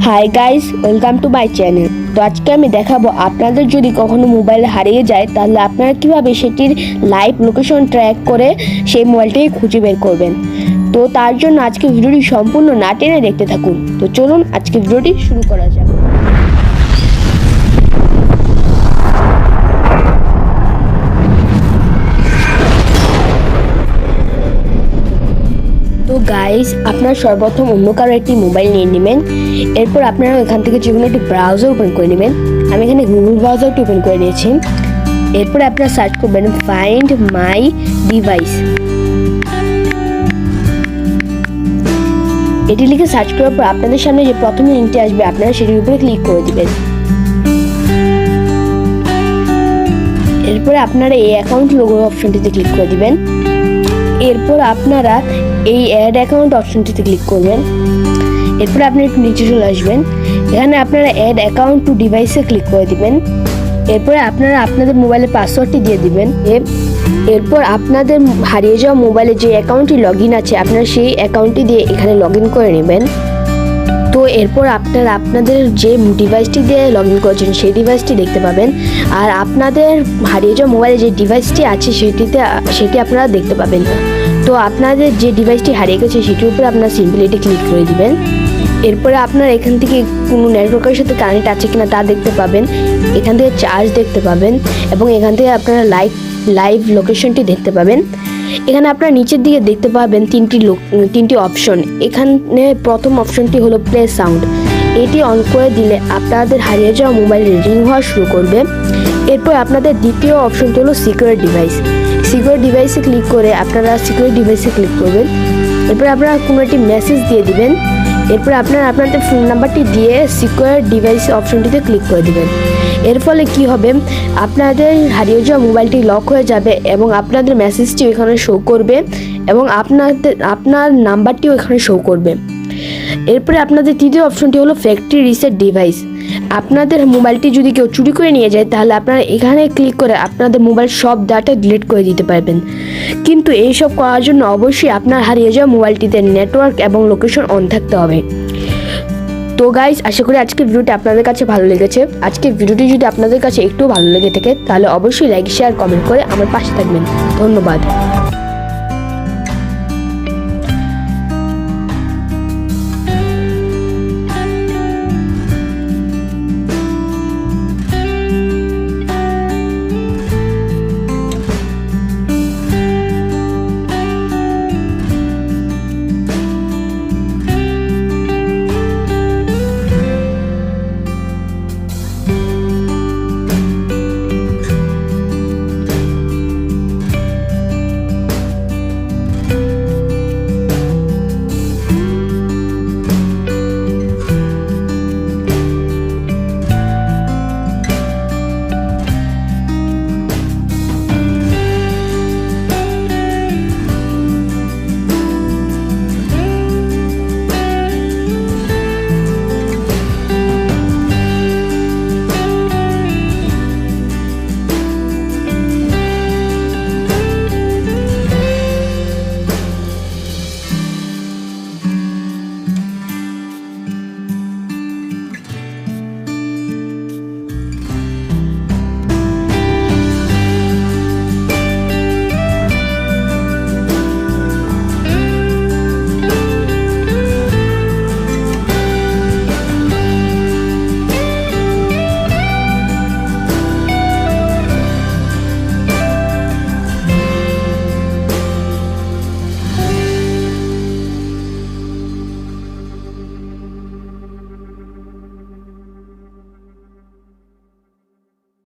Hi guys, welcome to my channel. তো আজকে আমি দেখাবো আপনাদের যদি কখনো মোবাইল হারিয়ে যায় তাহলে আপনারা কিভাবে সেটির লাইভ লোকেশন ট্র্যাক করে সেই মোবাইলটাকে খুঁজে বের করবেন। তো তার জন্য আজকে ভিডিওটি সম্পূর্ণ না টেনে দেখতে থাকুন। তো চলুন আজকে ভিডিওটি শুরু করা যাক। তো গাইস, আপনারা সর্বপ্রথম অন্য কারো একটি মোবাইল নিয়ে নেবেন। এরপর আপনারা এখান থেকে যে কোনো একটি ব্রাউজার ওপেন করে নেবেন। আমি এখানে গুগল ব্রাউজারটি ওপেন করে নিয়েছি। এরপর আপনারা সার্চ করবেন ফাইন্ড মাই ডিভাইস। এটি লিখে সার্চ করার পর আপনাদের সামনে যে প্রথম লিঙ্কটি আসবে আপনারা সেটির উপরে ক্লিক করে দিবেন। এরপর আপনারা এই অ্যাকাউন্ট লোগো অপশনটিতে ক্লিক করে দিবেন। এরপর আপনারা এই অ্যাড অ্যাকাউন্ট অপশনটিতে ক্লিক করবেন। এরপর আপনি একটু নিচে চলে আসবেন। এখানে আপনারা অ্যাড অ্যাকাউন্ট টু ডিভাইসে ক্লিক করে দিবেন। এরপরে আপনারা আপনাদের মোবাইলের পাসওয়ার্ডটি দিয়ে দিবেন। এরপর আপনাদের হারিয়ে যাওয়া মোবাইলে যে অ্যাকাউন্টটি লগ ইন আছে আপনারা সেই অ্যাকাউন্টটি দিয়ে এখানে লগ ইন করে নেবেন। তো এরপর আপনারা আপনাদের যে ডিভাইসটি দিয়ে লগ ইন করেছেন সেই ডিভাইসটি দেখতে পাবেন। আর আপনাদের হারিয়ে যাওয়া মোবাইলে যে ডিভাইসটি আছে সেটি আপনারা দেখতে পাবেন। তো আপনাদের যে ডিভাইসটি হারিয়ে গেছে সেটির উপরে আপনারা সিম্পলি এটি ক্লিক করে দিবেন। এরপরে আপনারা এখান থেকে কোনো নেটওয়ার্কের সাথে কানেক্ট আছে কিনা তা দেখতে পাবেন। এখান থেকে চার্জ দেখতে পাবেন এবং এখান থেকে আপনারা লাইভ লোকেশনটি দেখতে পাবেন। এখানে আপনারা নিচের দিকে দেখতে পাবেন তিনটি অপশন। এখানে প্রথম অপশনটি হলো প্লে সাউন্ড। এটি অন করে দিলে আপনাদের হারিয়ে যাওয়া মোবাইল রিং হওয়া শুরু করবে। এরপর আপনাদের দ্বিতীয় অপশনটি হলো সিকিউর ডিভাইস। সিকিউর ডিভাইসে ক্লিক করে আপনারা সিকিউর ডিভাইসে ক্লিক করবেন। এরপর আপনারা কোনো একটি মেসেজ দিয়ে দিবেন। এরপর আপনারা আপনাদের ফোন নাম্বারটি দিয়ে সিকিউর ডিভাইস অপশনটিতে ক্লিক করে দিবেন। এর ফলে কি হবে, আপনাদের হারিয়ে যাওয়া মোবাইলটি লক হয়ে যাবে এবং আপনাদের মেসেজটিও এখানে শো করবে এবং আপনার নাম্বারটিও এখানে শো করবে। এরপরে আপনাদের তৃতীয় অপশনটি হলো ফ্যাক্টরি রিসেট ডিভাইস। আপনাদের মোবাইলটি যদি কেউ চুরি করে নিয়ে যায় তাহলে আপনারা এখানে ক্লিক করে আপনাদের মোবাইল সব ডাটা ডিলিট করে দিতে পারবেন। কিন্তু এইসব করার জন্য অবশ্যই আপনার হারিয়ে যাওয়া মোবাইলটিতে নেটওয়ার্ক এবং লোকেশন অন থাকতে হবে। তো গাইস, আশা করি আজকের ভিডিওটি আপনাদের কাছে ভালো লেগেছে। আজকের ভিডিওটি যদি আপনাদের কাছে একটু ভালো লেগে থাকে তাহলে অবশ্যই লাইক, শেয়ার, কমেন্ট করে আমার পাশে থাকবেন। ধন্যবাদ।